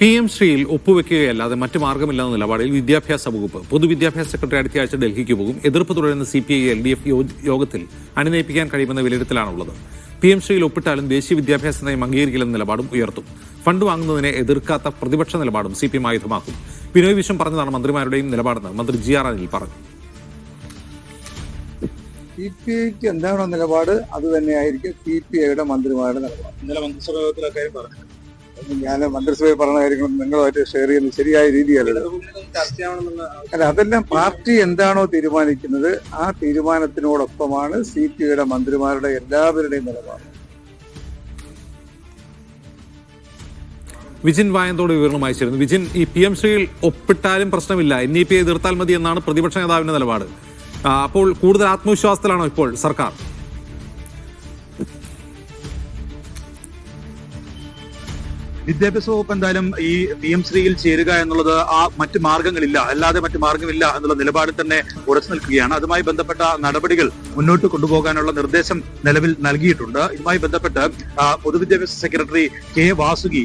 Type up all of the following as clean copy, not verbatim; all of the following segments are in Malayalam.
PM ശ്രീയിൽ ഒപ്പുവെക്കുകയല്ലാതെ മറ്റു മാർഗമില്ലെന്ന നിലപാടിൽ വിദ്യാഭ്യാസ വകുപ്പ്. പൊതുവിദ്യാഭ്യാസ സെക്രട്ടറി അടുത്ത ആഴ്ച ഡൽഹിക്ക് പോകും. എതിർപ്പ് തുടരുന്ന CPI LDF യോഗത്തിൽ അണിനയിപ്പിക്കാൻ കഴിയുമെന്ന വിലയിരുത്തലാണുള്ളത്. PM ശ്രീയിൽ ഒപ്പിട്ടാലും ദേശീയ വിദ്യാഭ്യാസ നയം അംഗീകരിക്കില്ലെന്ന നിലപാടും ഉയർത്തും. ഫണ്ട് വാങ്ങുന്നതിനെ എതിർക്കാത്ത പ്രതിപക്ഷ നിലപാടും CPM ആയുധമാക്കും. ബിനോയ് വിശ്വം പറഞ്ഞതാണ് മന്ത്രിമാരുടെയും നിലപാടെന്ന് മന്ത്രി GR അനിൽ പറഞ്ഞു. CPIക്ക് എന്താണോ നിലപാട് അത് തന്നെയായിരിക്കും CPIയുടെ മന്ത്രിമാരുടെ നിലപാട്. ഇന്നലെ മന്ത്രിസഭാ യോഗത്തിലൊക്കെ പറഞ്ഞു. ഞാൻ മന്ത്രിസഭയിൽ പറഞ്ഞ കാര്യങ്ങളും നിങ്ങളുമായിട്ട് ഷെയർ ചെയ്യുന്നത് ശരിയായ രീതിയല്ല. അല്ല, അതെല്ലാം പാർട്ടി എന്താണോ തീരുമാനിക്കുന്നത് ആ തീരുമാനത്തിനോടൊപ്പമാണ് CPIയുടെ മന്ത്രിമാരുടെ എല്ലാവരുടെയും നിലപാട്. വിജിൻ വായന്തോട് വിവരണമായി ചേരുന്നു. വിജിൻ, ഈ PM ശ്രീയിൽ ഒപ്പിട്ടാലും പ്രശ്നമില്ല, NEP എതിർത്താൽ മതി എന്നാണ് പ്രതിപക്ഷ നേതാവിന്റെ നിലപാട്. അപ്പോൾ കൂടുതൽ ആത്മവിശ്വാസത്തിലാണോ ഇപ്പോൾ സർക്കാർ? വിദ്യാഭ്യാസ വകുപ്പ് എന്തായാലും ഈ PM ശ്രീയിൽ ചേരുക എന്നുള്ളത് മറ്റു മാർഗങ്ങളില്ല, അല്ലാതെ മറ്റു മാർഗമില്ല എന്നുള്ള നിലപാടിൽ തന്നെ ഉറച്ചു നിൽക്കുകയാണ്. അതുമായി ബന്ധപ്പെട്ട നടപടികൾ മുന്നോട്ട് കൊണ്ടുപോകാനുള്ള നിർദ്ദേശം നിലവിൽ നൽകിയിട്ടുണ്ട്. ഇതുമായി ബന്ധപ്പെട്ട് പൊതുവിദ്യാഭ്യാസ സെക്രട്ടറി K. വാസുകി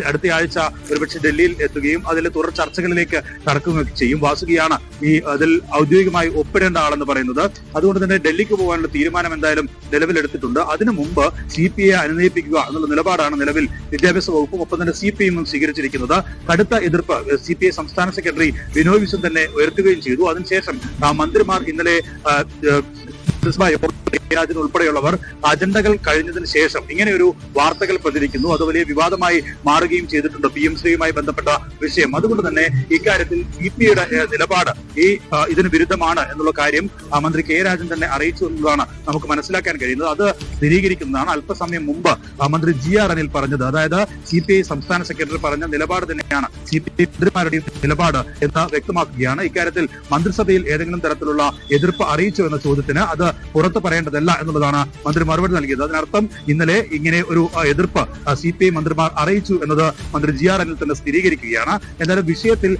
അടുത്ത ആഴ്ച ഒരുപക്ഷെ ഡൽഹിയിൽ എത്തുകയും അതിൽ തുടർ ചർച്ചകളിലേക്ക് കടക്കുകയൊക്കെ ചെയ്യും. വാസുകിയാണ് അതിൽ ഔദ്യോഗികമായി ഒപ്പിടേണ്ട ആളെന്ന് പറയുന്നത്. അതുകൊണ്ട് തന്നെ ഡൽഹിക്ക് പോകാനുള്ള തീരുമാനം എന്തായാലും നിലവിലെടുത്തിട്ടുണ്ട്. അതിനു മുമ്പ് CPI അനുനയിപ്പിക്കുക എന്നുള്ള നിലപാടാണ് നിലവിൽ വിദ്യാഭ്യാസ വകുപ്പും ഒപ്പം തന്നെ CPIയും സ്വീകരിച്ചിരിക്കുന്നത്. കടുത്ത എതിർപ്പ് CPI സംസ്ഥാന സെക്രട്ടറി ബിനോയ് വിശ്വം തന്നെ ഉയർത്തുകയും ചെയ്തു. അതിനുശേഷം മന്ത്രിമാർ ഇന്നലെ രാജൻ ഉൾപ്പെടെയുള്ളവർ അജണ്ടകൾ കഴിഞ്ഞതിന് ശേഷം ഇങ്ങനെ ഒരു വാർത്തകൾ പ്രചരിക്കുന്നു. അത് വലിയ വിവാദമായി മാറുകയും ചെയ്തിട്ടുണ്ട് PM ശ്രീയുമായി ബന്ധപ്പെട്ട വിഷയം. അതുകൊണ്ട് തന്നെ ഇക്കാര്യത്തിൽ CPIയുടെ നിലപാട് ഇതിന് വിരുദ്ധമാണ് എന്നുള്ള കാര്യം മന്ത്രി K. രാജൻ തന്നെ അറിയിച്ചു എന്നതാണ് നമുക്ക് മനസ്സിലാക്കാൻ കഴിയുന്നത്. അത് സ്ഥിരീകരിക്കുന്നതാണ് അല്പസമയം മുമ്പ് മന്ത്രി GR അനിൽ പറഞ്ഞത്. അതായത് CPI സംസ്ഥാന സെക്രട്ടറി പറഞ്ഞ നിലപാട് തന്നെയാണ് CPI മന്ത്രിമാരുടെയും നിലപാട് എന്ന് വ്യക്തമാക്കുകയാണ്. ഇക്കാര്യത്തിൽ മന്ത്രിസഭയിൽ ഏതെങ്കിലും തരത്തിലുള്ള എതിർപ്പ് അറിയിച്ചു എന്ന ചോദ്യത്തിന് അത് പുറത്ത് പറയേണ്ടതല്ല എന്നുള്ളതാണ് മന്ത്രി മറുപടി നൽകിയത്. അതിനർത്ഥം ഇന്നലെ ഇങ്ങനെ ഒരു എതിർപ്പ് CPI മന്ത്രിമാർ അറിയിച്ചു എന്നത് മന്ത്രി GR അനിൽ തന്നെ സ്ഥിരീകരിക്കുകയാണ്. എന്തായാലും വിഷയത്തിൽ